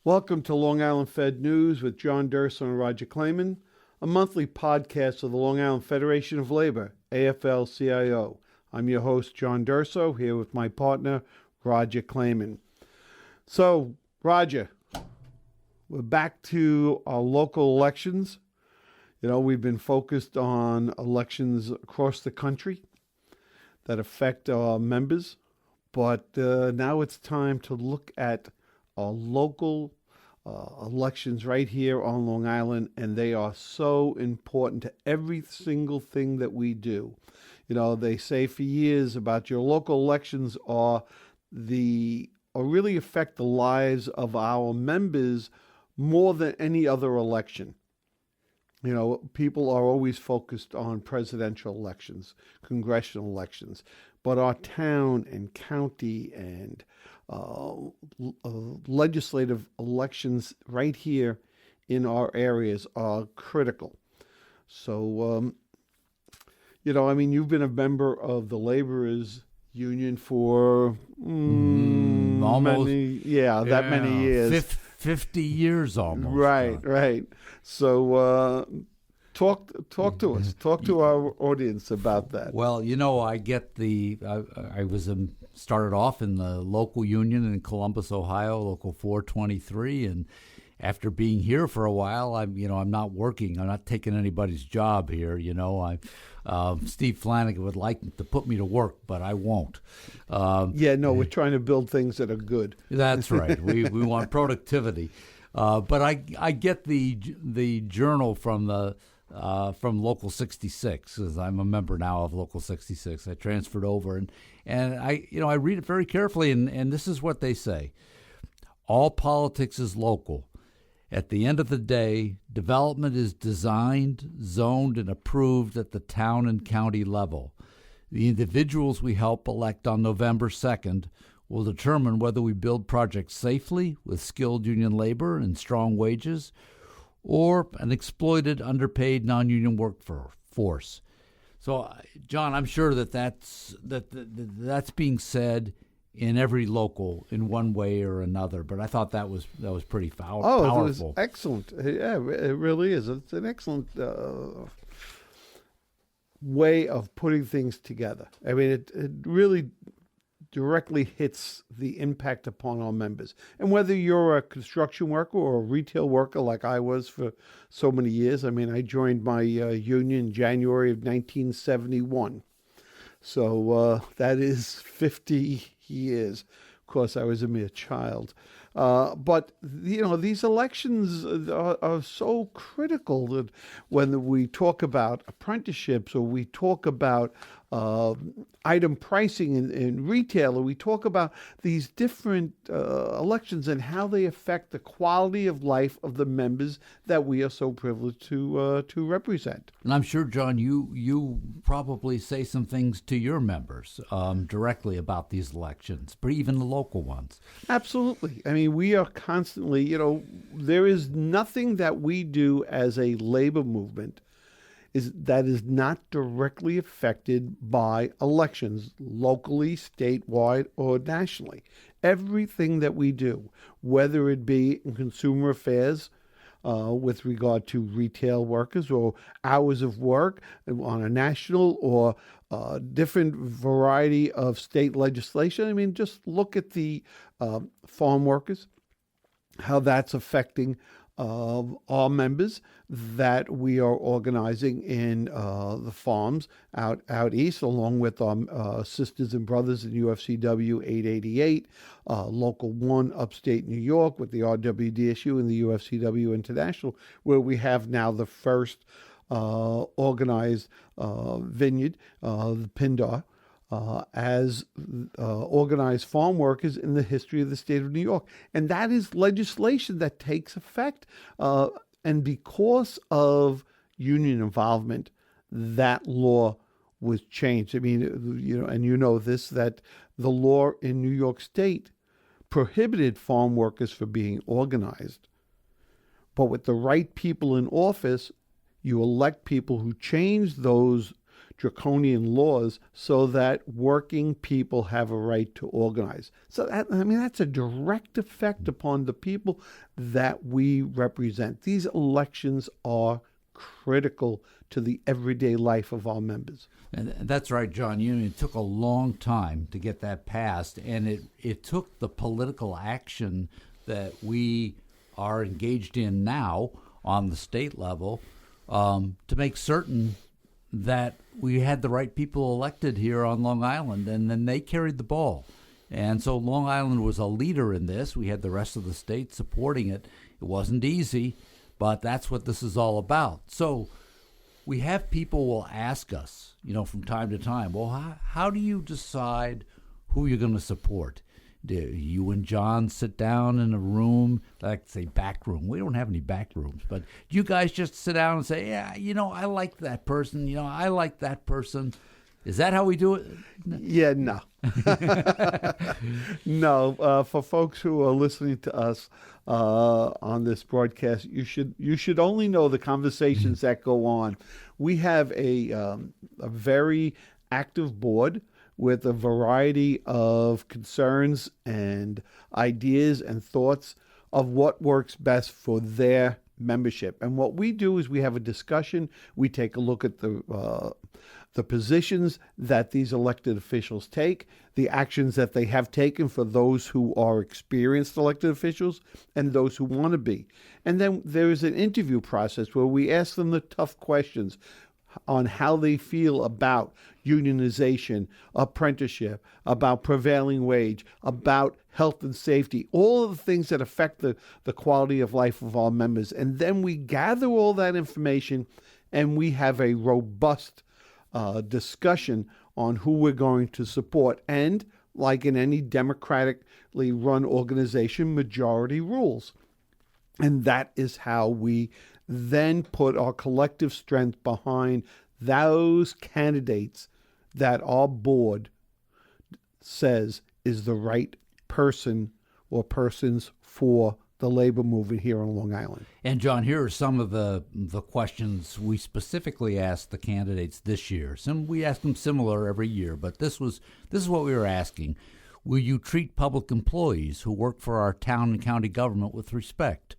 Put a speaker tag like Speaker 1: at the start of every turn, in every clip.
Speaker 1: Welcome to Long Island Fed News with John Durso and Roger Clayman, a monthly podcast of the Long Island Federation of Labor, AFL-CIO. I'm your host, John Durso, here with my partner, Roger Clayman. So, Roger, we're back to our local elections. You know, we've been focused on elections across the country that affect our members, but now it's time to look at our local elections right here on Long Island, and they are so important to every single thing that we do. You know, they say for years about your local elections really affect the lives of our members more than any other election. You know, people are always focused on presidential elections, congressional elections, but our town and county and legislative elections right here in our areas are critical. So, you've been a member of the laborers union for
Speaker 2: almost
Speaker 1: many years.
Speaker 2: 50 years almost.
Speaker 1: Right. So, talk to us. Talk to our audience about that.
Speaker 2: Well, I get started off in the local union in Columbus, Ohio, Local 423, and after being here for a while, I'm not working. I'm not taking anybody's job here. Steve Flanagan would like to put me to work, but I won't.
Speaker 1: We're trying to build things that are good.
Speaker 2: That's right. We want productivity. But I get the journal from Local 66, because I'm a member now of Local 66. I transferred over, and I read it very carefully, and this is what they say. All politics is local. At the end of the day, development is designed, zoned, and approved at the town and county level. The individuals we help elect on November 2nd will determine whether we build projects safely with skilled union labor and strong wages, or an exploited, underpaid, non-union workforce. So, John, I'm sure that's being said in every local in one way or another, but I thought that was pretty powerful.
Speaker 1: Oh, it was excellent. Yeah, it really is. It's an excellent way of putting things together. I mean, it really directly hits the impact upon our members. And whether you're a construction worker or a retail worker like I was for so many years, I mean, I joined my union in January of 1971. So that is 50 years. Of course, I was a mere child. But, these elections are so critical that when we talk about apprenticeships or we talk about item pricing in retail, or we talk about these different elections and how they affect the quality of life of the members that we are so privileged to represent.
Speaker 2: And I'm sure, John, you probably say some things to your members directly about these elections, but even the local ones.
Speaker 1: Absolutely. I mean, we are constantly, there is nothing that we do as a labor movement that is not directly affected by elections, locally, statewide, or nationally. Everything that we do, whether it be in consumer affairs with regard to retail workers or hours of work on a national or different variety of state legislation. I mean, just look at the farm workers, how that's affecting our members that we are organizing in the farms out east, along with our sisters and brothers in UFCW 888, Local 1 upstate New York with the RWDSU and the UFCW International, where we have now the first organized vineyard, the Pindar, as organized farm workers in the history of the state of New York. And that is legislation that takes effect. And because of union involvement, that law was changed. I mean, and this, that the law in New York State prohibited farm workers from being organized. But with the right people in office, you elect people who change those draconian laws so that working people have a right to organize. So that's a direct effect upon the people that we represent. These elections are critical to the everyday life of our members.
Speaker 2: And that's right, John. It took a long time to get that passed, and it took the political action that we are engaged in now on the state level to make certain that we had the right people elected here on Long Island, and then they carried the ball. And so Long Island was a leader in this. We had the rest of the state supporting it. It wasn't easy, but that's what this is all about. So we have people will ask us, from time to time, well, how do you decide who you're going to support? Do you and John sit down in a room, like say back room? We don't have any back rooms, but do you guys just sit down and say, yeah, I like that person, I like that person? Is that how we do it?
Speaker 1: Yeah, no. No, for folks who are listening to us on this broadcast, you should only know the conversations that go on. We have a very active board with a variety of concerns and ideas and thoughts of what works best for their membership. And what we do is we have a discussion. We take a look at the positions that these elected officials take, the actions that they have taken for those who are experienced elected officials and those who want to be. And then there is an interview process where we ask them the tough questions on how they feel about unionization, apprenticeship, about prevailing wage, about health and safety, all of the things that affect the quality of life of our members. And then we gather all that information and we have a robust discussion on who we're going to support. And like in any democratically run organization, majority rules. And that is how we then put our collective strength behind those candidates that our board says is the right person or persons for the labor movement here on Long Island.
Speaker 2: And John, here are some of the questions we specifically asked the candidates this year. We ask them similar every year, but this is what we were asking. Will you treat public employees who work for our town and county government with respect?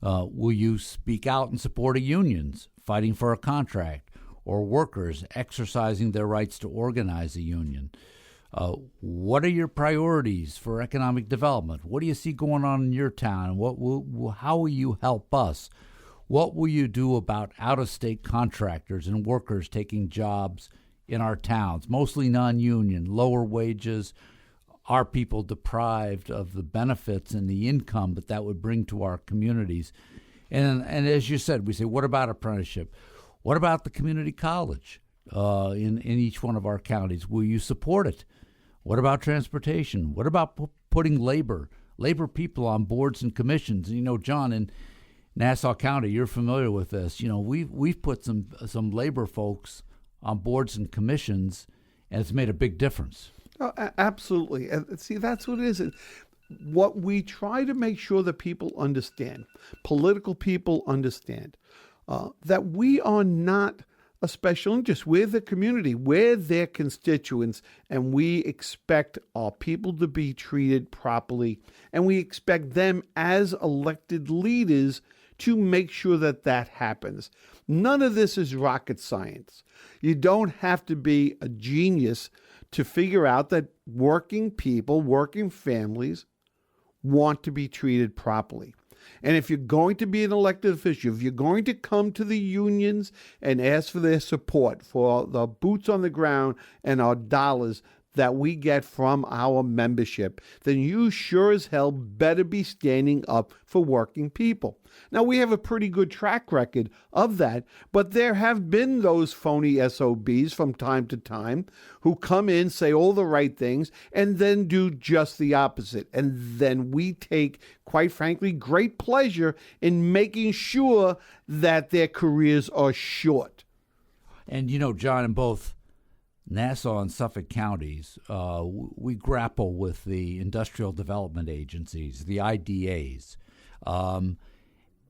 Speaker 2: Will you speak out in support of unions fighting for a contract or workers exercising their rights to organize a union? What are your priorities for economic development? What do you see going on in your town? How will you help us? What will you do about out-of-state contractors and workers taking jobs in our towns, mostly non-union, lower wages, our people deprived of the benefits and the income that would bring to our communities? And as you said, we say, what about apprenticeship? What about the community college in each one of our counties? Will you support it? What about transportation? What about putting labor people on boards and commissions? John, in Nassau County, you're familiar with this. We've put some labor folks on boards and commissions, and it's made a big difference.
Speaker 1: Oh, absolutely. And see, that's what it is. What we try to make sure that people understand, political people understand, that we are not a special interest. We're the community. We're their constituents, and we expect our people to be treated properly, and we expect them as elected leaders to make sure that happens. None of this is rocket science. You don't have to be a genius to figure out that working people, working families want to be treated properly. And if you're going to be an elected official, if you're going to come to the unions and ask for their support, for the boots on the ground and our dollars that we get from our membership, then you sure as hell better be standing up for working people. Now, we have a pretty good track record of that, but there have been those phony SOBs from time to time who come in, say all the right things, and then do just the opposite. And then we take, quite frankly, great pleasure in making sure that their careers are short.
Speaker 2: And, John, in both Nassau and Suffolk counties, we grapple with the industrial development agencies, the IDAs.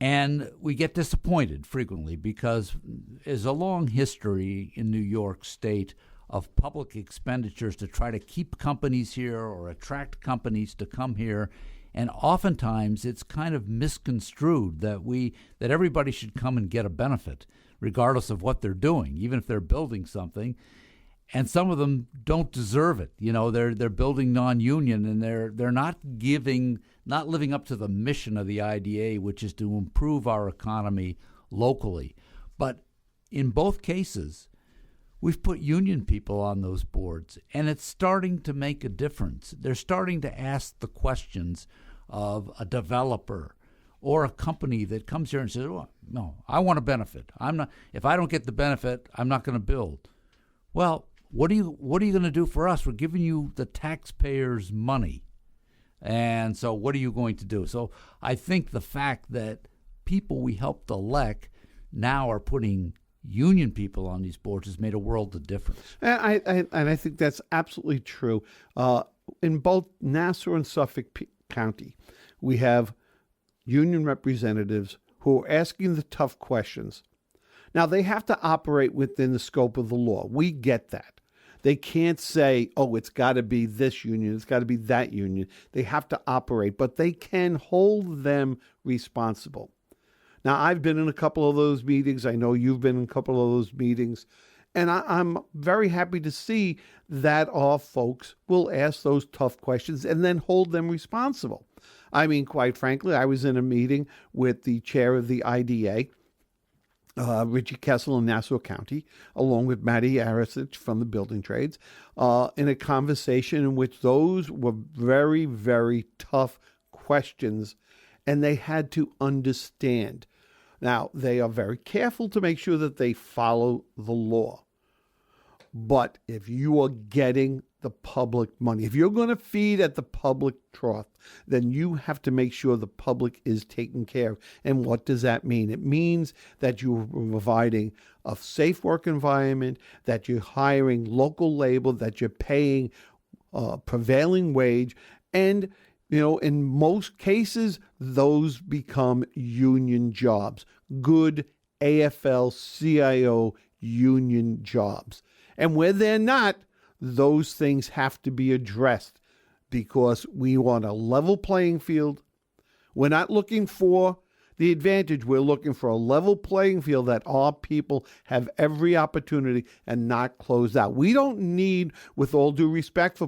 Speaker 2: And we get disappointed frequently because there's a long history in New York State of public expenditures to try to keep companies here or attract companies to come here. And oftentimes it's kind of misconstrued that everybody should come and get a benefit, regardless of what they're doing, even if they're building something. And some of them don't deserve it. You know, they're building non-union, and they're not living up to the mission of the IDA, which is to improve our economy locally. But in both cases, we've put union people on those boards, and it's starting to make a difference. They're starting to ask the questions of a developer or a company that comes here and says, "Oh, no, I want a benefit. If I don't get the benefit, I'm not going to build." Well, what are you going to do for us? We're giving you the taxpayers' money. And so what are you going to do? So I think the fact that people we helped elect now are putting union people on these boards has made a world of difference.
Speaker 1: And I think that's absolutely true. In both Nassau and Suffolk County, we have union representatives who are asking the tough questions. Now, they have to operate within the scope of the law. We get that. They can't say, oh, it's got to be this union, it's got to be that union. They have to operate, but they can hold them responsible. Now, I've been in a couple of those meetings. I know you've been in a couple of those meetings. And I'm very happy to see that our folks will ask those tough questions and then hold them responsible. I mean, quite frankly, I was in a meeting with the chair of the IDA, Richie Kessel in Nassau County, along with Matty Arisich from the building trades, in a conversation in which those were very, very tough questions, and they had to understand. Now, they are very careful to make sure that they follow the law. But if you are getting the public money, if you're going to feed at the public trough, then you have to make sure the public is taken care of. And what does that mean? It means that you're providing a safe work environment, that you're hiring local labor, that you're paying prevailing wage, and in most cases, those become union jobs, good AFL-CIO union jobs. And where they're not, those things have to be addressed because we want a level playing field. We're not looking for the advantage. We're looking for a level playing field that our people have every opportunity and not closed out. We don't need, with all due respect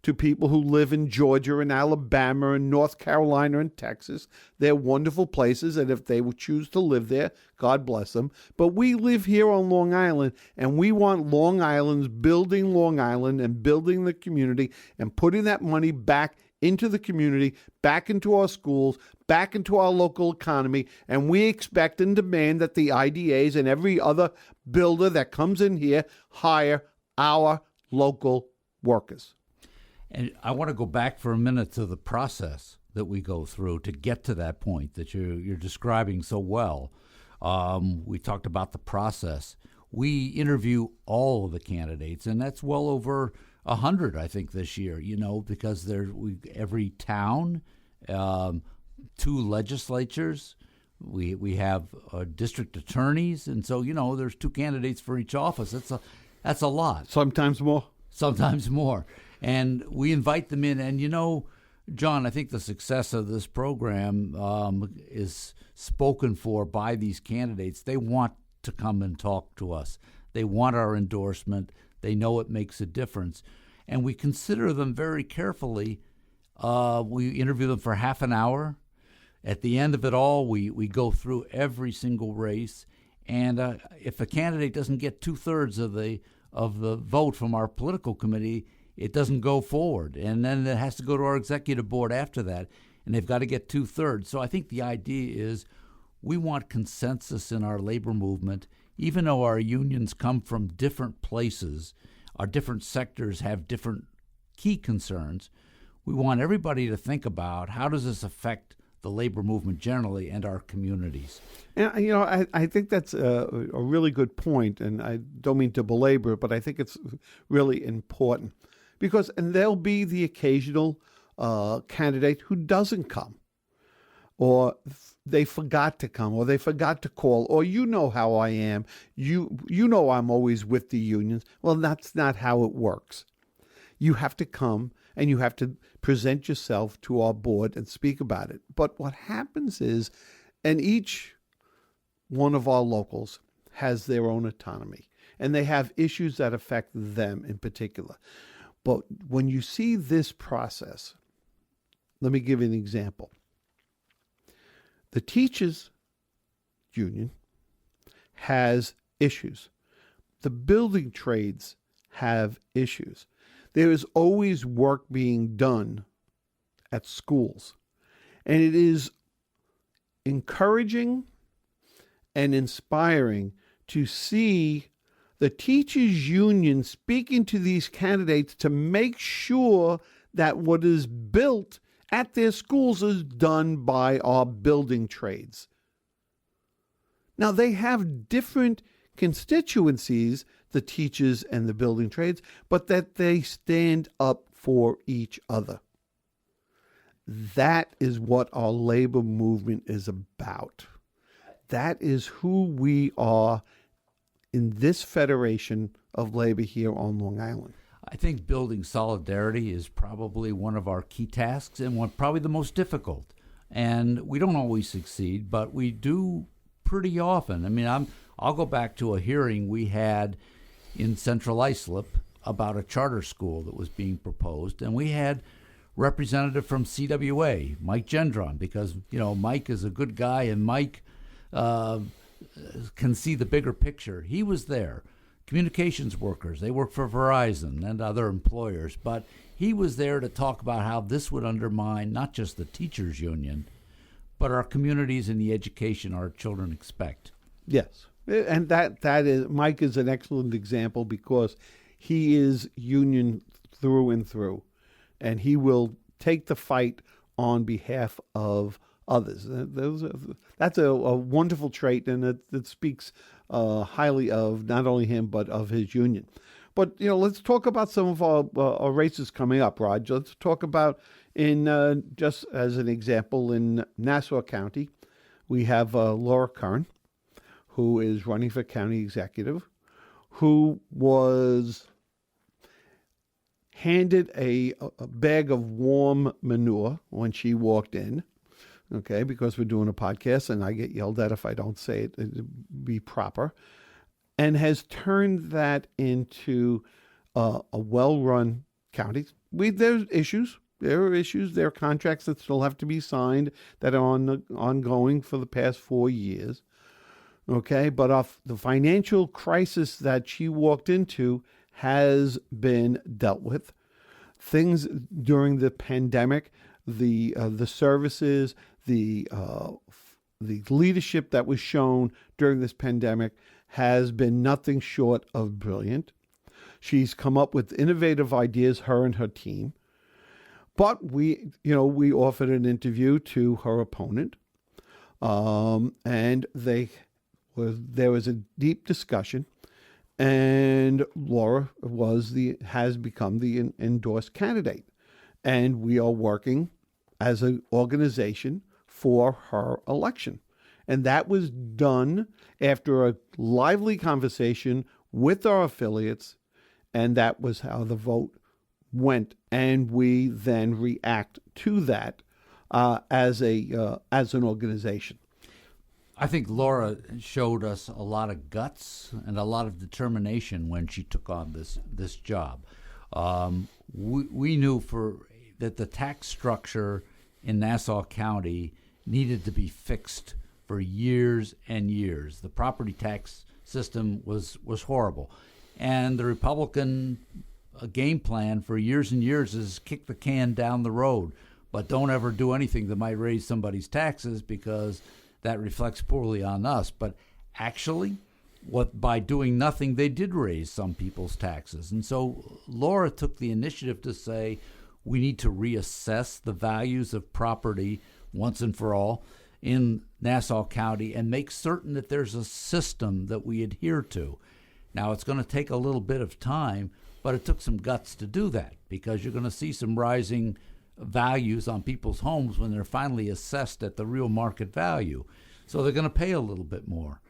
Speaker 1: to people who live in Georgia and Alabama and North Carolina and Texas. They're wonderful places, and if they would choose to live there, God bless them. But we live here on Long Island, and we want Long Island's building Long Island and building the community and putting that money back into the community, back into our schools, back into our local economy, and we expect and demand that the IDAs and every other builder that comes in here hire our local workers.
Speaker 2: And I want to go back for a minute to the process that we go through to get to that point that you're describing so well. We talked about the process. We interview all of the candidates, and that's well over 100, I think, this year, because every town, 2 legislatures, we have district attorneys, and so, there's 2 candidates for each office. That's a lot.
Speaker 1: Sometimes more.
Speaker 2: Sometimes more. And we invite them in, and, John, I think the success of this program is spoken for by these candidates. They want to come and talk to us. They want our endorsement. They know it makes a difference. And we consider them very carefully. We interview them for half an hour. At the end of it all, we go through every single race. And if a candidate doesn't get 2/3 of the vote from our political committee, it doesn't go forward. And then it has to go to our executive board after that. And they've got to get 2/3. So I think the idea is we want consensus in our labor movement. Even though our unions come from different places, our different sectors have different key concerns, we want everybody to think about how does this affect the labor movement generally and our communities.
Speaker 1: And, I think that's a really good point, and I don't mean to belabor it, but I think it's really important. And there'll be the occasional candidate who doesn't come. or they forgot to come, or they forgot to call, or you know how I am. You know I'm always with the unions. Well, that's not how it works. You have to come and you have to present yourself to our board and speak about it. But what happens is, and each one of our locals has their own autonomy, and they have issues that affect them in particular. But when you see this process, let me give you an example. The teachers union has issues. The building trades have issues. There is always work being done at schools. And it is encouraging and inspiring to see the teachers union speaking to these candidates to make sure that what is built at their schools is done by our building trades. Now, they have different constituencies, the teachers and the building trades, but that they stand up for each other. That is what our labor movement is about. That is who we are in this Federation of Labor here on Long Island.
Speaker 2: I think building solidarity is probably one of our key tasks and probably the most difficult. And we don't always succeed, but we do pretty often. I mean, I'll go back to a hearing we had in Central Islip about a charter school that was being proposed, and we had representative from CWA, Mike Gendron, because Mike is a good guy, and Mike can see the bigger picture. He was there. Communications workers, they work for Verizon and other employers, but he was there to talk about how this would undermine not just the teachers union, but our communities and the education our children expect.
Speaker 1: Yes, and that is, Mike is an excellent example because he is union through and through, and he will take the fight on behalf of others. That's a wonderful trait, and it speaks highly of not only him but of his union. But let's talk about some of our races coming up, Raj. Let's talk about, in just as an example, in Nassau County, we have Laura Curran, who is running for county executive, who was handed a bag of warm manure when she walked in. Okay, because we're doing a podcast and I get yelled at if I don't say it be proper, and has turned that into a well-run county. There's issues. There are issues. There are contracts that still have to be signed that are ongoing for the past 4 years. Okay, but the financial crisis that she walked into has been dealt with. Things during the pandemic, the services, the leadership that was shown during this pandemic has been nothing short of brilliant. She's come up with innovative ideas, her and her team. But we offered an interview to her opponent, and there was a deep discussion, and Laura has become the endorsed candidate, and we are working as an organization for her election. And that was done after a lively conversation with our affiliates, and that was how the vote went. And we then react to that as an organization.
Speaker 2: I think Laura showed us a lot of guts and a lot of determination when she took on this job. We knew that the tax structure in Nassau County needed to be fixed for years and years. The property tax system was horrible. And the Republican game plan for years and years is kick the can down the road, but don't ever do anything that might raise somebody's taxes because that reflects poorly on us. But actually, by doing nothing, they did raise some people's taxes. And so Laura took the initiative to say, we need to reassess the values of property once and for all in Nassau County and make certain that there's a system that we adhere to. Now, it's going to take a little bit of time, but it took some guts to do that because you're going to see some rising values on people's homes when they're finally assessed at the real market value. So they're going to pay a little bit more.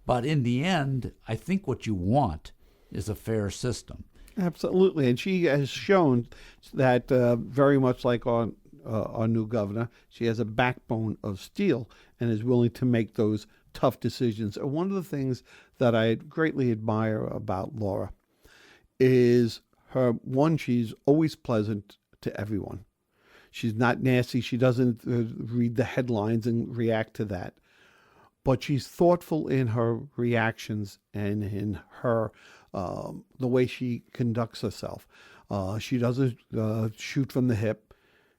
Speaker 2: But in the end, I think what you want is a fair system.
Speaker 1: Absolutely, and she has shown that very much like our new governor, she has a backbone of steel and is willing to make those tough decisions. And one of the things that I greatly admire about Laura is she's always pleasant to everyone. She's not nasty. She doesn't read the headlines and react to that. But she's thoughtful in her reactions and in her the way she conducts herself. She doesn't shoot from the hip.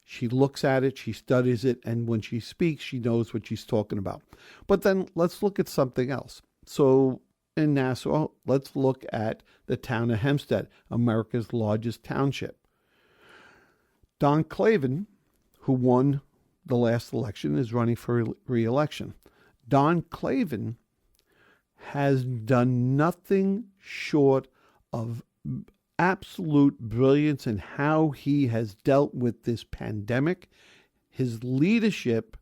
Speaker 1: She looks at it, she studies it, and when she speaks, she knows what she's talking about. But then let's look at something else. So in Nassau, let's look at the town of Hempstead, America's largest township. Don Clavin, who won the last election, is running for re-election. Don Clavin has done nothing short of absolute brilliance in how he has dealt with this pandemic. His leadership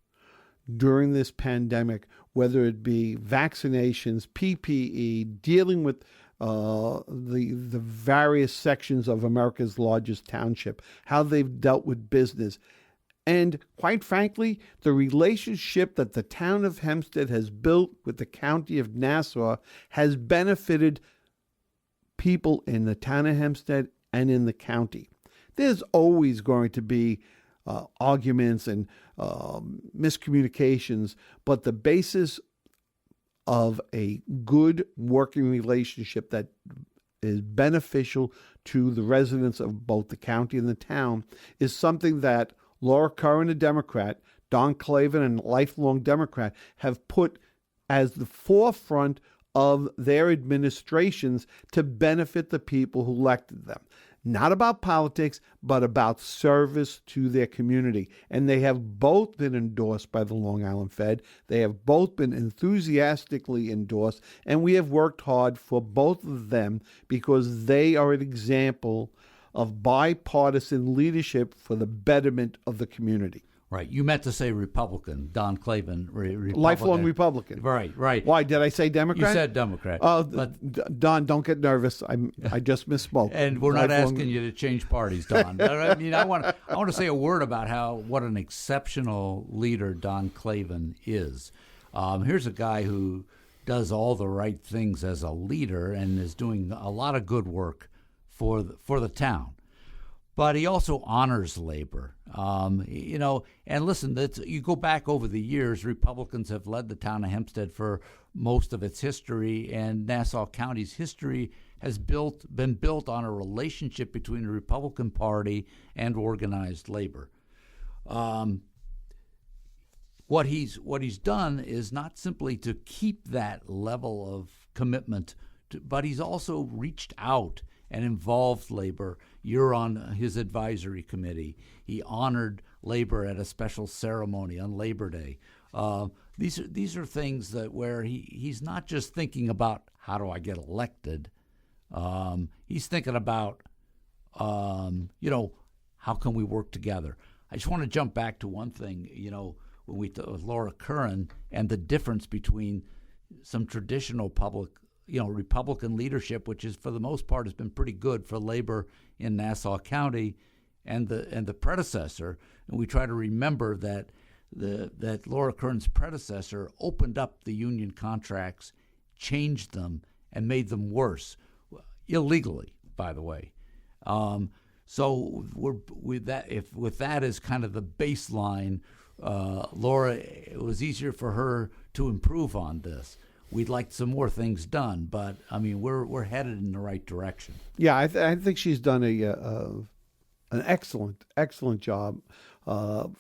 Speaker 1: during this pandemic, whether it be vaccinations, PPE, dealing with the various sections of America's largest township, how they've dealt with business. And quite frankly, the relationship that the town of Hempstead has built with the county of Nassau has benefited people in the town of Hempstead and in the county. There's always going to be arguments and miscommunications, but the basis of a good working relationship that is beneficial to the residents of both the county and the town is something that Laura Curran, a Democrat, Don Clavin, and lifelong Democrat, have put as the forefront of their administrations to benefit the people who elected them. Not about politics, but about service to their community. And they have both been endorsed by the Long Island Fed. They have both been enthusiastically endorsed. And we have worked hard for both of them because they are an example of bipartisan leadership for the betterment of the community.
Speaker 2: Right. You meant to say Republican, Don Clavin. Republican.
Speaker 1: Lifelong Republican.
Speaker 2: Right.
Speaker 1: Why, did I say Democrat?
Speaker 2: You said Democrat.
Speaker 1: Don, don't get nervous. I just misspoke.
Speaker 2: And we're not asking you to change parties, Don. I mean, I want to say a word about what an exceptional leader Don Clavin is. Here's a guy who does all the right things as a leader and is doing a lot of good work for the town. But he also honors labor, and listen, you go back over the years, Republicans have led the town of Hempstead for most of its history, and Nassau County's history has been built on a relationship between the Republican Party and organized labor. What he's done is not simply to keep that level of commitment, but he's also reached out and involved labor. You're on his advisory committee. He honored labor at a special ceremony on Labor Day. These are things that where he's not just thinking about how do I get elected. He's thinking about how can we work together. I just want to jump back to one thing. When we with Laura Curran and the difference between some traditional Republican leadership, which is for the most part has been pretty good for labor in Nassau County, and the predecessor. And we try to remember that that Laura Curran's predecessor opened up the union contracts, changed them, and made them worse, illegally, by the way. So with that as kind of the baseline, Laura, it was easier for her to improve on this. We'd like some more things done, but I mean, we're headed in the right direction. Yeah,
Speaker 1: I think she's done an excellent job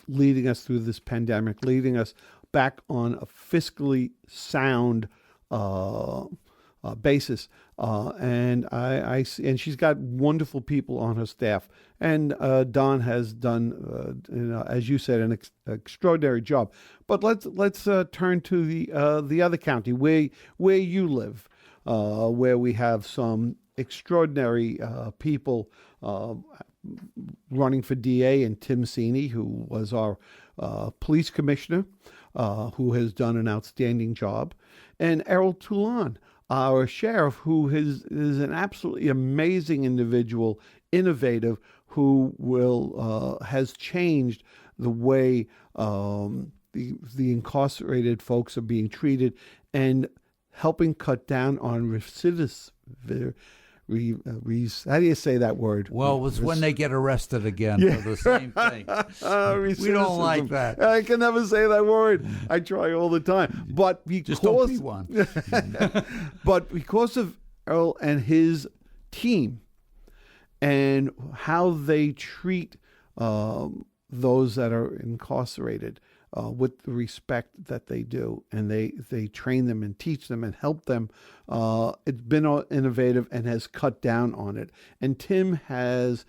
Speaker 1: leading us through this pandemic, leading us back on a fiscally sound basis, and and she's got wonderful people on her staff, and Don has done, as you said, an extraordinary job. But let's turn to the other county where you live, where we have some extraordinary people running for DA, and Tim Sini, who was our police commissioner, who has done an outstanding job, and Errol Toulon, our sheriff, who is an absolutely amazing individual, innovative, who has changed the way the incarcerated folks are being treated and helping cut down on recidivism. How do you say that word?
Speaker 2: Well, it was when they get arrested again for the same thing. We don't like that.
Speaker 1: I can never say that word. I try all the time. But because,
Speaker 2: just don't be one.
Speaker 1: But because of Earl and his team and how they treat those that are incarcerated with the respect that they do, and they train them and teach them and help them. It's been innovative and has cut down on it. And Tim has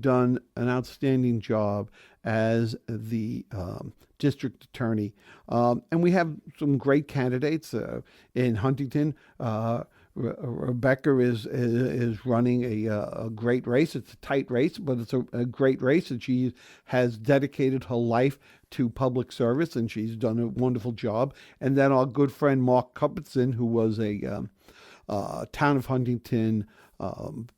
Speaker 1: done an outstanding job as the district attorney. And we have some great candidates in Huntington. Rebecca is running a great race. It's a tight race, but it's a great race, and she has dedicated her life to public service, and she's done a wonderful job. And then our good friend Mark Cuppetson, who was a town of Huntington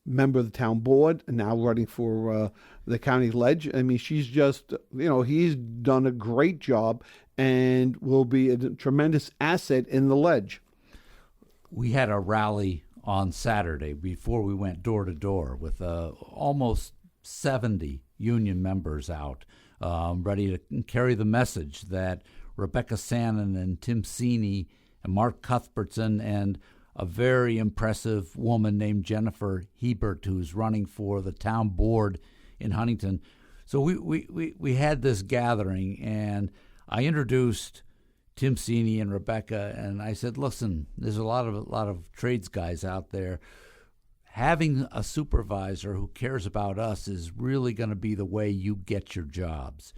Speaker 1: member of the town board, and now running for the county ledge. I mean, she's just, he's done a great job and will be a tremendous asset in the ledge.
Speaker 2: We had a rally on Saturday before we went door to door with almost 70 union members out, ready to carry the message that Rebecca Sannon and Tim Sini and Mark Cuthbertson and a very impressive woman named Jennifer Hebert, who's running for the town board in Huntington. So we had this gathering, and I introduced Tim Sini and Rebecca, and I said, listen, there's a lot of trades guys out there. Having a supervisor who cares about us is really going to be the way you get your jobs.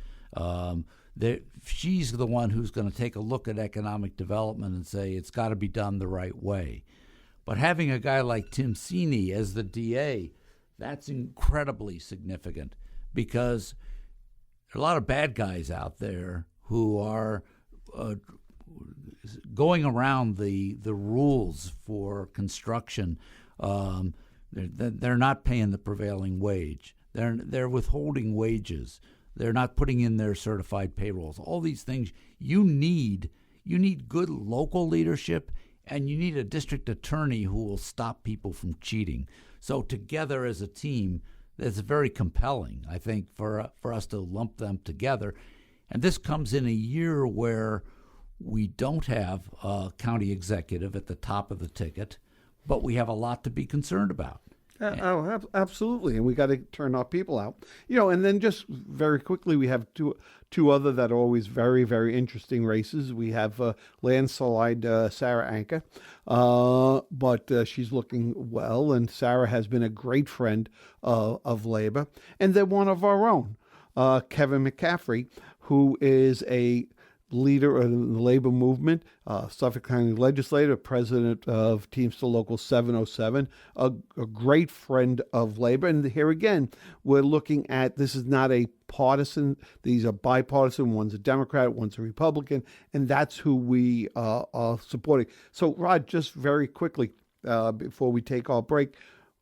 Speaker 2: She's the one who's going to take a look at economic development and say it's got to be done the right way. But having a guy like Tim Sini as the DA, that's incredibly significant, because there are a lot of bad guys out there who are going around the rules for construction. They're not paying the prevailing wage. They're withholding wages. They're not putting in their certified payrolls. All these things you need good local leadership, and you need a district attorney who will stop people from cheating. So together as a team, that's very compelling, I think, for us to lump them together. And this comes in a year where we don't have a county executive at the top of the ticket, but we have a lot to be concerned about.
Speaker 1: Absolutely, and we got to turn our people out. And then just very quickly, we have two other that are always very, very interesting races. We have landslide Sarah Anka, but she's looking well, and Sarah has been a great friend of Labor. And then one of our own, Kevin McCaffrey, who is a leader of the labor movement, Suffolk County legislator, president of Teamster Local 707, a great friend of labor. And here again, we're looking at, this is not a partisan, these are bipartisan. One's a Democrat, one's a Republican, and that's who we are supporting. So, Rod, just very quickly, before we take our break,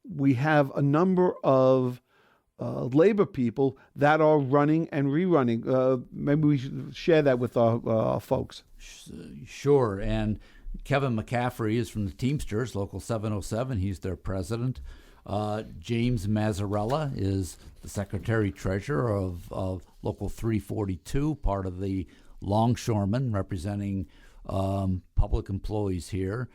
Speaker 1: we have a number of labor people that are running and rerunning. Maybe we should share that with our folks.
Speaker 2: Sure. And Kevin McCaffrey is from the Teamsters, Local 707. He's their president. James Mazzarella is the secretary-treasurer of Local 342, part of the longshoremen representing public employees here.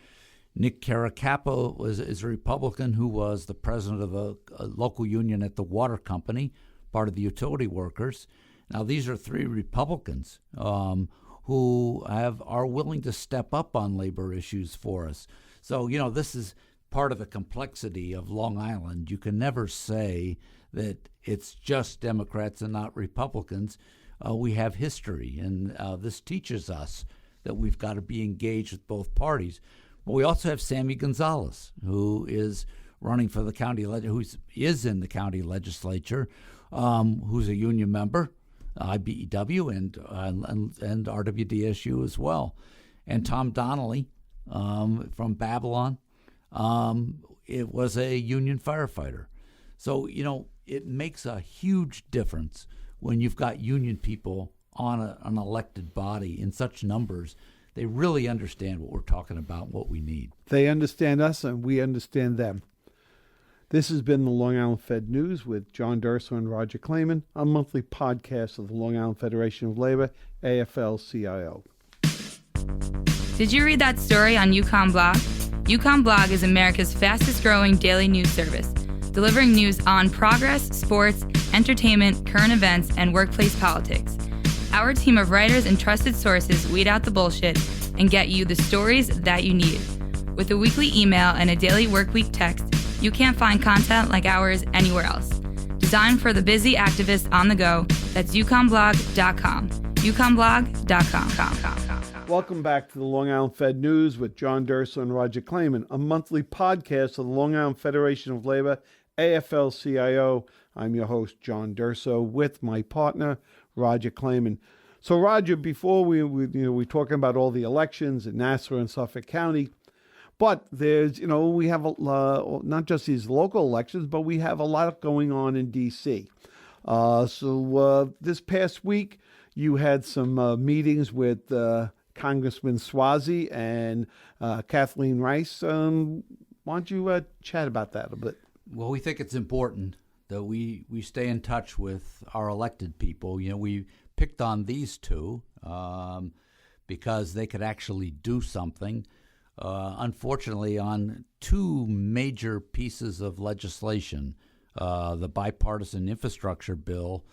Speaker 2: Nick Caracapo is a Republican who was the president of a local union at the water company, part of the utility workers. Now, these are three Republicans who are willing to step up on labor issues for us. So, this is part of the complexity of Long Island. You can never say that it's just Democrats and not Republicans. We have history, and this teaches us that we've got to be engaged with both parties. But we also have Sammy Gonzalez, who is running for the county, who is in the county legislature, who's a union member, IBEW and RWDSU as well, and Tom Donnelly from Babylon. It was a union firefighter. So, it makes a huge difference when you've got union people on an elected body in such numbers. They really understand what we're talking about, what we need.
Speaker 1: They understand us, and we understand them. This has been the Long Island Fed News with John Durso and Roger Clayman, a monthly podcast of the Long Island Federation of Labor, AFL-CIO.
Speaker 3: Did you read that story on UConn Blog? UConn Blog is America's fastest-growing daily news service, delivering news on progress, sports, entertainment, current events, and workplace politics. Our team of writers and trusted sources weed out the bullshit and get you the stories that you need. With a weekly email and a daily workweek text, you can't find content like ours anywhere else. Designed for the busy activists on the go, that's UConnBlog.com. UConnBlog.com.
Speaker 1: Welcome back to the Long Island Fed News with John Durso and Roger Clayman, a monthly podcast of the Long Island Federation of Labor, AFL-CIO. I'm your host, John Durso, with my partner, Roger Clayman. So, Roger, before we're talking about all the elections in Nassau and Suffolk County, but there's, we have not just these local elections, but we have a lot going on in D.C. So this past week, you had some meetings with Congressman Swazi and Kathleen Rice. Why don't you chat about that a bit?
Speaker 2: Well, we think it's important that we stay in touch with our elected people. We picked on these two because they could actually do something. Unfortunately, on two major pieces of legislation, the bipartisan infrastructure bill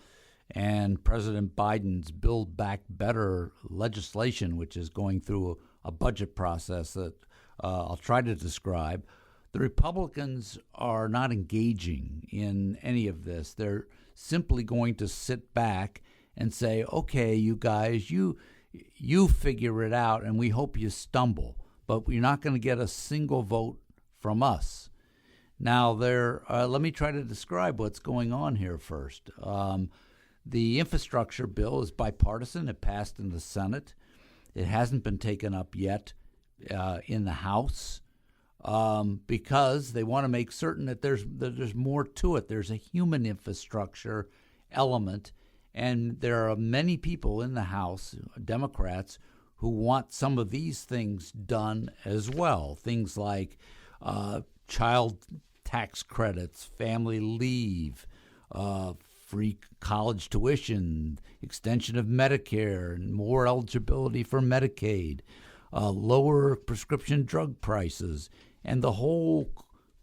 Speaker 2: and President Biden's Build Back Better legislation, which is going through a budget process that I'll try to describe, the Republicans are not engaging in any of this. They're simply going to sit back and say, okay, you guys, you figure it out, and we hope you stumble. But you're not going to get a single vote from us. Now, let me try to describe what's going on here first. The infrastructure bill is bipartisan. It passed in the Senate. It hasn't been taken up yet in the House because they want to make certain that there's more to it. There's a human infrastructure element, and there are many people in the House, Democrats, who want some of these things done as well. Things like child tax credits, family leave, free college tuition, extension of Medicare, and more eligibility for Medicaid, lower prescription drug prices, and the whole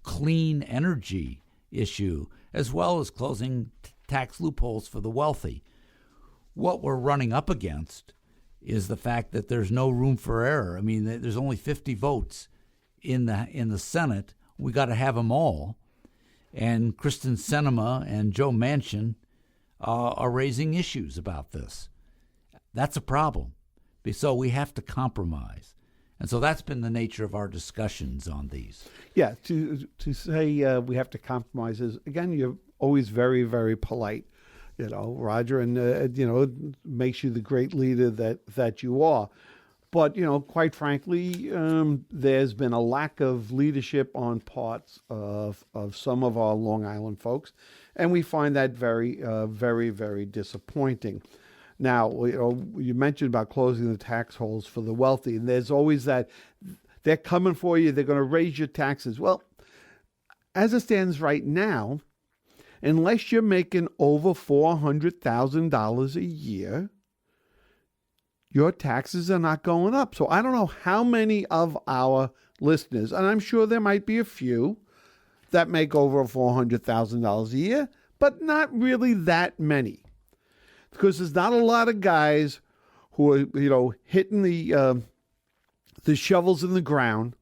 Speaker 2: clean energy issue, as well as closing tax loopholes for the wealthy. What we're running up against is the fact that there's no room for error. I mean, there's only 50 votes in the Senate. We got to have them all. And Kristen Sinema and Joe Manchin are raising issues about this. That's a problem. So we have to compromise. And so that's been the nature of our discussions on these.
Speaker 1: Yeah, to say we have to compromise is, again, you're always very, very polite. Roger, and it makes you the great leader that you are. But quite frankly, there's been a lack of leadership on parts of some of our Long Island folks, and we find that very, very, very disappointing. Now, you mentioned about closing the tax holes for the wealthy, and there's always that they're coming for you. They're going to raise your taxes. Well, as it stands right now, unless you're making over $400,000 a year, your taxes are not going up. So I don't know how many of our listeners, and I'm sure there might be a few, that make over $400,000 a year, but not really that many. Because there's not a lot of guys who are, hitting the shovels in the ground,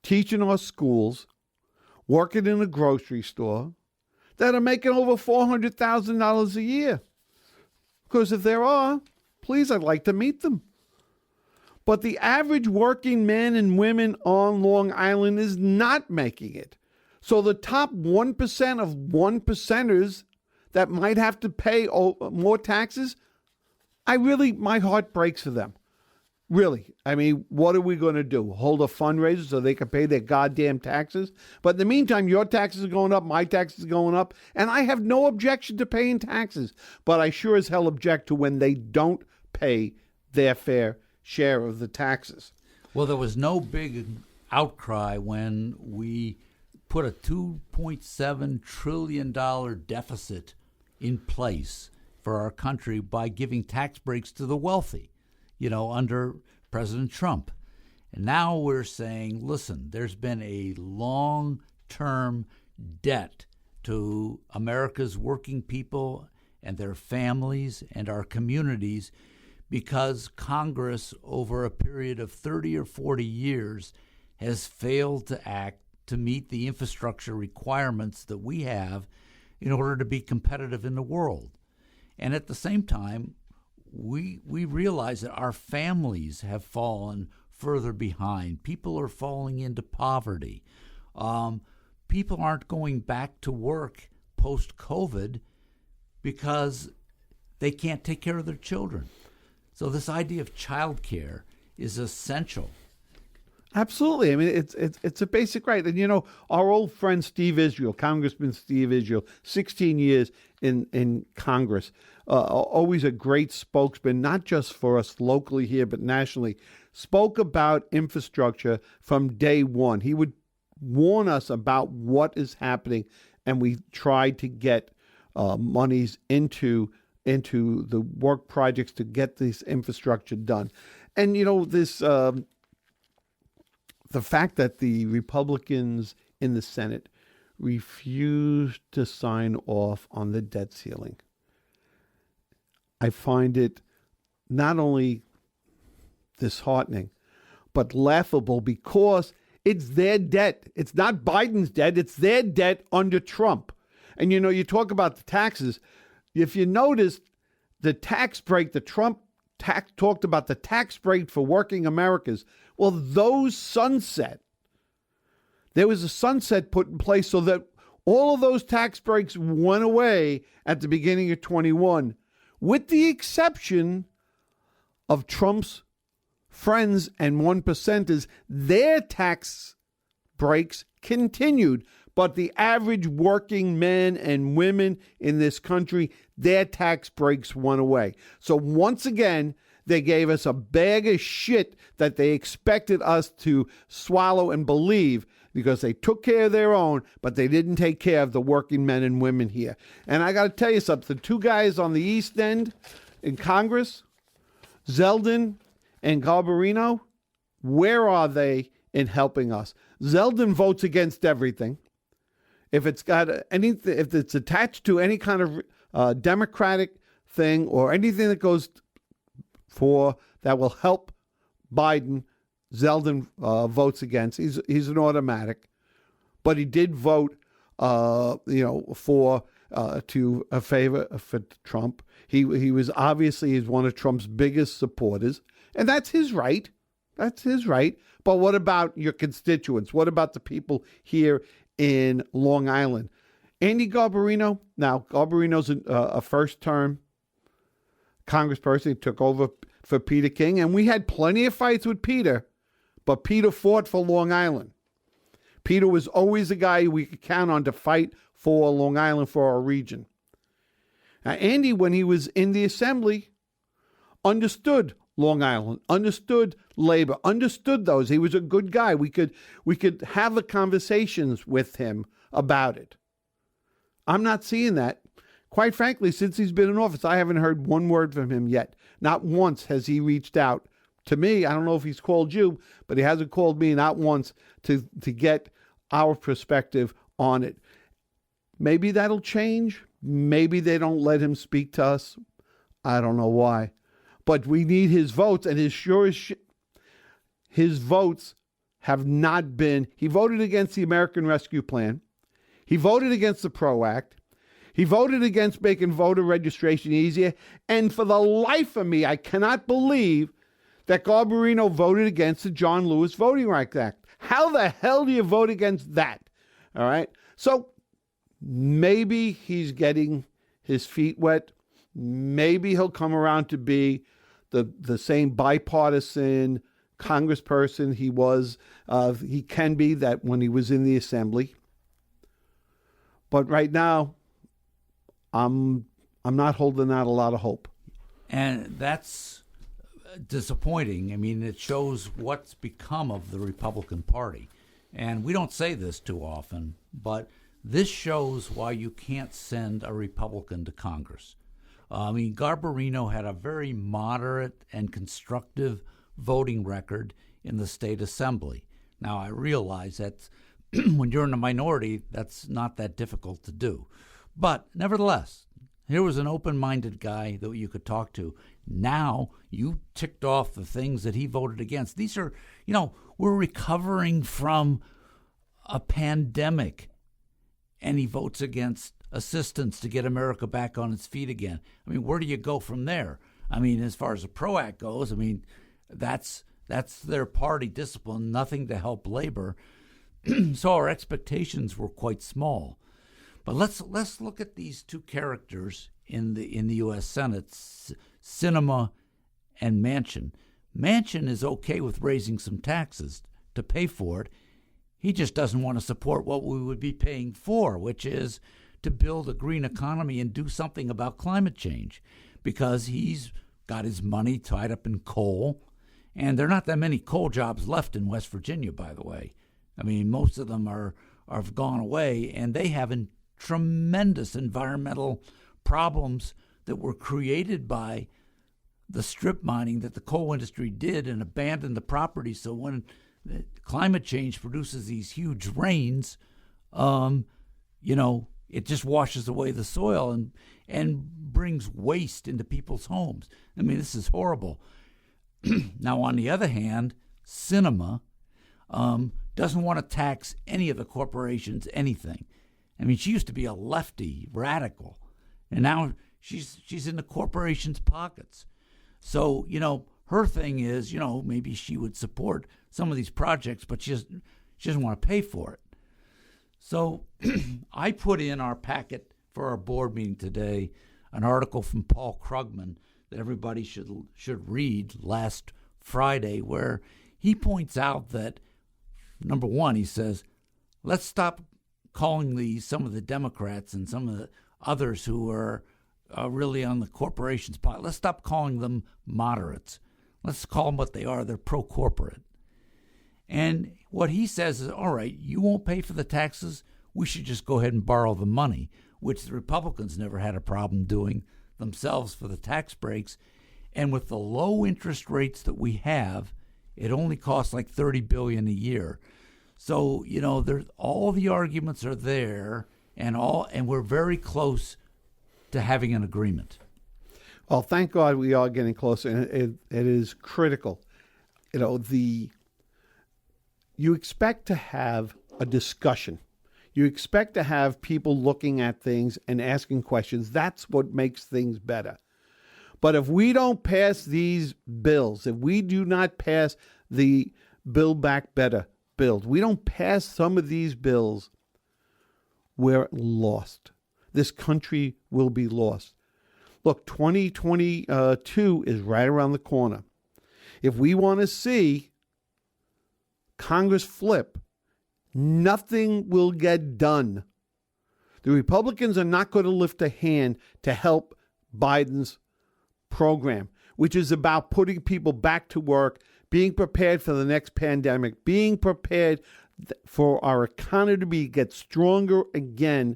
Speaker 1: teaching our schools, working in a grocery store, that are making over $400,000 a year. Because if there are, please, I'd like to meet them. But the average working men and women on Long Island is not making it. So the top 1% of 1%ers that might have to pay more taxes, my heart breaks for them. Really. I mean, what are we going to do? Hold a fundraiser so they can pay their goddamn taxes? But in the meantime, your taxes are going up, my taxes are going up, and I have no objection to paying taxes. But I sure as hell object to when they don't pay their fair share of the taxes.
Speaker 2: Well, there was no big outcry when we put a $2.7 trillion deficit in place for our country by giving tax breaks to the wealthy, under President Trump. And now we're saying, listen, there's been a long-term debt to America's working people and their families and our communities because Congress, over a period of 30 or 40 years, has failed to act to meet the infrastructure requirements that we have in order to be competitive in the world. And at the same time, we realize that our families have fallen further behind. People are falling into poverty. People aren't going back to work post-COVID because they can't take care of their children. So this idea of child care is essential.
Speaker 1: Absolutely. I mean, it's a basic right. And, our old friend Steve Israel, Congressman Steve Israel, 16 years in Congress, always a great spokesman, not just for us locally here, but nationally, spoke about infrastructure from day one. He would warn us about what is happening, and we tried to get monies into the work projects to get this infrastructure done. And, the fact that the Republicans in the Senate refused to sign off on the debt ceiling, I find it not only disheartening, but laughable because it's their debt. It's not Biden's debt. It's their debt under Trump. And, you talk about the taxes. If you notice the tax break, the Trump talked about the tax break for working Americans. Well, those sunset. There was a sunset put in place so that all of those tax breaks went away at the beginning of 21, with the exception of Trump's friends and 1%ers. Their tax breaks continued, but the average working men and women in this country, their tax breaks went away. So once again, they gave us a bag of shit that they expected us to swallow and believe because they took care of their own, but they didn't take care of the working men and women here. And I got to tell you something. The two guys on the East End in Congress, Zeldin and Garbarino, where are they in helping us? Zeldin votes against everything. If it's if it's attached to any kind of Democratic thing or anything that goes for that will help Biden, Zeldin votes against. He's an automatic, but he did vote, for a favor for Trump. He was obviously he's one of Trump's biggest supporters, and that's his right. That's his right. But what about your constituents? What about the people here in Long Island? Andy Garbarino. Now, Garbarino's a first-term congressperson. He took over for Peter King, and we had plenty of fights with Peter, but Peter fought for Long Island. Peter was always a guy we could count on to fight for Long Island, for our region. Now, Andy, when he was in the assembly, understood Long Island, understood labor, understood those. He was a good guy. We could have the conversations with him about it. I'm not seeing that. Quite frankly, since he's been in office, I haven't heard one word from him yet. Not once has he reached out to me. I don't know if he's called you, but he hasn't called me not once to get our perspective on it. Maybe that'll change. Maybe they don't let him speak to us. I don't know why. But we need his votes, and his votes have not been. He voted against the American Rescue Plan. He voted against the PRO Act. He voted against making voter registration easier. And for the life of me, I cannot believe that Garbarino voted against the John Lewis Voting Rights Act. How the hell do you vote against that? All right. So maybe he's getting his feet wet. Maybe he'll come around to be the same bipartisan congressperson he can be that when he was in the assembly. But right now, I'm not holding out a lot of hope.
Speaker 2: And that's disappointing. I mean, it shows what's become of the Republican Party. And we don't say this too often, but this shows why you can't send a Republican to Congress. I mean, Garbarino had a very moderate and constructive voting record in the state assembly. Now, I realize that when you're in a minority, that's not that difficult to do. But nevertheless, here was an open-minded guy that you could talk to. Now you ticked off the things that he voted against. These are, we're recovering from a pandemic, and he votes against assistance to get America back on its feet again. I mean, where do you go from there? I mean, as far as the PRO Act goes, I mean, that's their party discipline, nothing to help labor. So our expectations were quite small. But let's look at these two characters in the U.S. Senate, Sinema and Manchin. Manchin is okay with raising some taxes to pay for it. He just doesn't want to support what we would be paying for, which is to build a green economy and do something about climate change, because he's got his money tied up in coal, and there are not that many coal jobs left in West Virginia, by the way. I mean, most of them are gone away, and they have tremendous environmental problems that were created by the strip mining that the coal industry did and abandoned the property. So when climate change produces these huge rains, it just washes away the soil and brings waste into people's homes. I mean, this is horrible. Now, on the other hand, Sinema doesn't want to tax any of the corporations, anything. I mean, she used to be a lefty radical, and now she's in the corporations' pockets. So, her thing is, maybe she would support some of these projects, but she doesn't want to pay for it. So I put in our packet for our board meeting today an article from Paul Krugman that everybody should read last Friday, where he points out that, number one, he says, let's stop calling some of the Democrats and some of the others who are really on the corporations' pot. Let's stop calling them moderates. Let's call them what they are. They're pro-corporate. And what he says is, all right, you won't pay for the taxes. We should just go ahead and borrow the money, which the Republicans never had a problem doing themselves for the tax breaks. And with the low interest rates that we have, it only costs like $30 billion a year. So, there's all the arguments are there, and we're very close to having an agreement.
Speaker 1: Well, thank God we are getting closer, and it is critical. You expect to have a discussion. You expect to have people looking at things and asking questions. That's what makes things better. But if we don't pass these bills, if we do not pass the Build Back Better bills, we don't pass some of these bills, we're lost. This country will be lost. Look, 2022 is right around the corner. If we want to see Congress flip, nothing will get done. The Republicans are not going to lift a hand to help Biden's program, which is about putting people back to work, being prepared for the next pandemic, being prepared for our economy to get stronger again,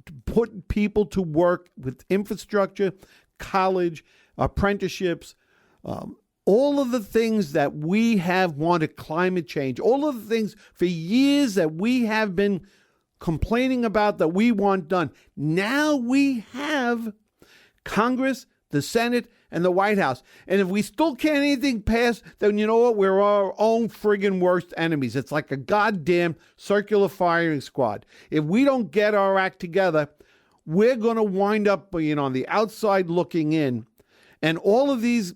Speaker 1: to put people to work with infrastructure, college, apprenticeships, all of the things that we have wanted, climate change, all of the things for years that we have been complaining about that we want done. Now we have Congress, the Senate, and the White House. And if we still can't anything pass, then you know what? We're our own friggin' worst enemies. It's like a goddamn circular firing squad. If we don't get our act together, we're going to wind up being on the outside looking in. And all of these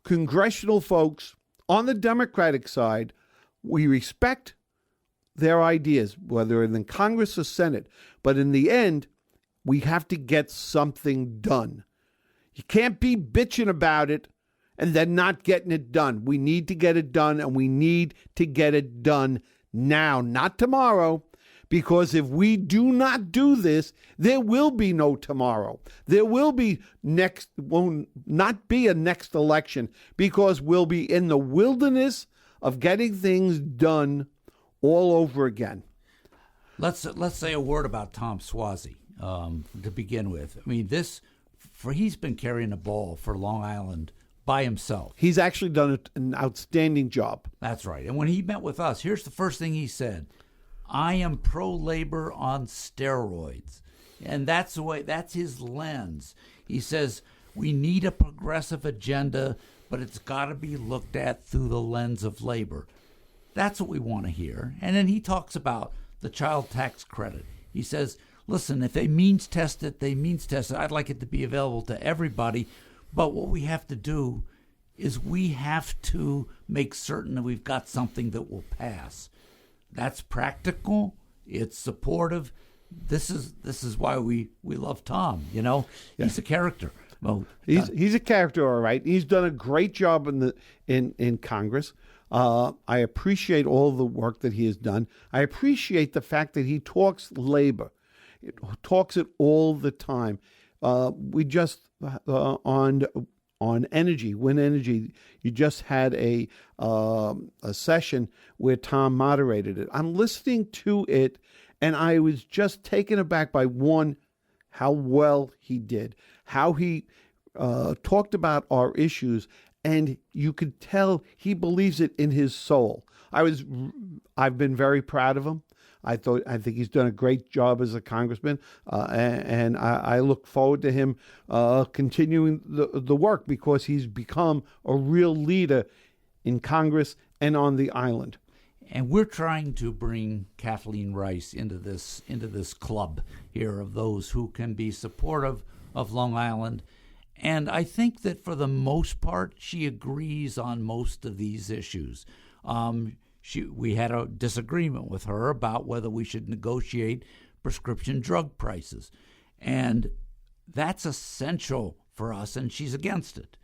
Speaker 1: congressional folks on the Democratic side, we respect their ideas, whether in the Congress or Senate. But in the end, we have to get something done. You can't be bitching about it and then not getting it done. We need to get it done, and we need to get it done now, not tomorrow. Because if we do not do this, there will be no tomorrow. There will not be a next election, because we'll be in the wilderness of getting things done all over again.
Speaker 2: Let's say a word about Tom Suozzi to begin with. I mean, he's been carrying the ball for Long Island by himself.
Speaker 1: He's actually done an outstanding job.
Speaker 2: That's right. And when he met with us, here's the first thing he said: I am pro-labor on steroids. And that's his lens. He says we need a progressive agenda, but it's got to be looked at through the lens of labor. That's what we want to hear. And then he talks about the child tax credit. He says, listen, if they means test it, they means test it. I'd like it to be available to everybody. But what we have to do is we have to make certain that we've got something that will pass. That's practical. It's supportive. This is why we love Tom. You know, he's a character. Well,
Speaker 1: he's a character, all right. He's done a great job in Congress. I appreciate all the work that he has done. I appreciate the fact that he talks labor. He talks it all the time. We just on energy, Win Energy, you just had a session where Tom moderated it. I'm listening to it, and I was just taken aback by how well he did, how he talked about our issues, and you could tell he believes it in his soul. I've been very proud of him. I think he's done a great job as a congressman, and I look forward to him continuing the work, because he's become a real leader in Congress and on the island.
Speaker 2: And we're trying to bring Kathleen Rice into this club here of those who can be supportive of Long Island. And I think that for the most part, she agrees on most of these issues. We had a disagreement with her about whether we should negotiate prescription drug prices. And that's essential for us, and she's against it.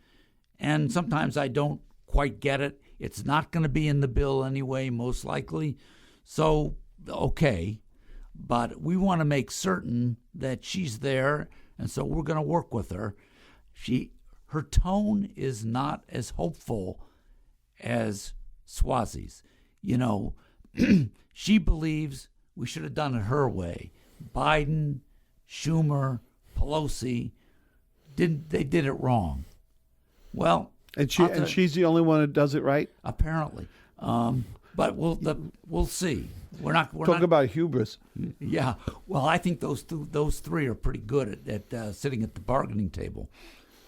Speaker 2: And sometimes I don't quite get it. It's not going to be in the bill anyway, most likely. So, okay. But we want to make certain that she's there, and so we're going to work with her. Her tone is not as hopeful as Suozzi's. You know, she believes we should have done it her way. Biden, Schumer, Pelosi, they did it wrong. Well,
Speaker 1: and she's the only one who does it right,
Speaker 2: apparently. But we'll see. We're not
Speaker 1: about hubris.
Speaker 2: Yeah. Well, I think those three are pretty good at sitting at the bargaining table.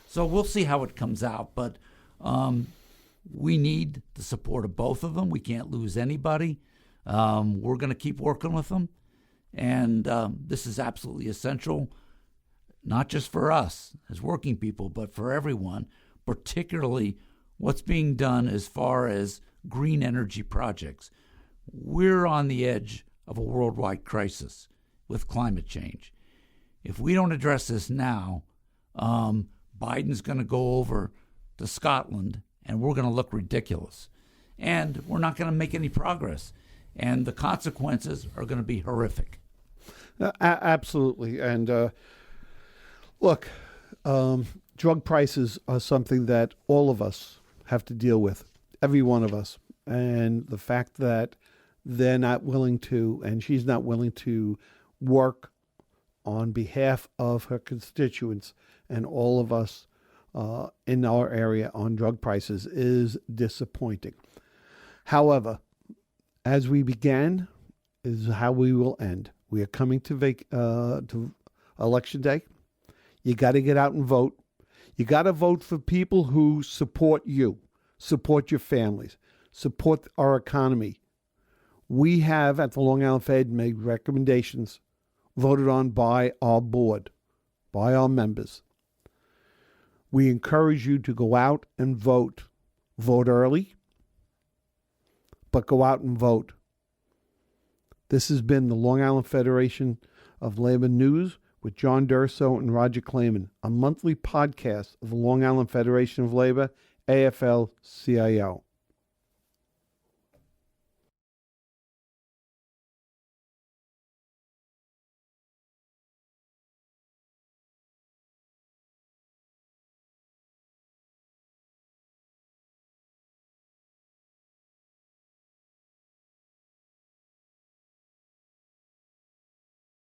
Speaker 2: So we'll see how it comes out. But we need the support of both of them. We can't lose anybody. We're going to keep working with them. And this is absolutely essential, not just for us as working people, but for everyone, particularly what's being done as far as green energy projects. We're on the edge of a worldwide crisis with climate change. If we don't address this now, Biden's going to go over to Scotland, and we're going to look ridiculous. And we're not going to make any progress. And the consequences are going to be horrific.
Speaker 1: Absolutely. And look, drug prices are something that all of us have to deal with, every one of us. And the fact that they're not willing to, and she's not willing to work on behalf of her constituents and all of us in our area on drug prices is disappointing. However, as we began is how we will end. We are coming to Election Day. You got to get out and vote. You got to vote for people who support you, support your families, support our economy. We have, at the Long Island Fed, made recommendations voted on by our board, by our members. We encourage you to go out and vote. Vote early, but go out and vote. This has been the Long Island Federation of Labor News with John Durso and Roger Clayman, a monthly podcast of the Long Island Federation of Labor, AFL-CIO.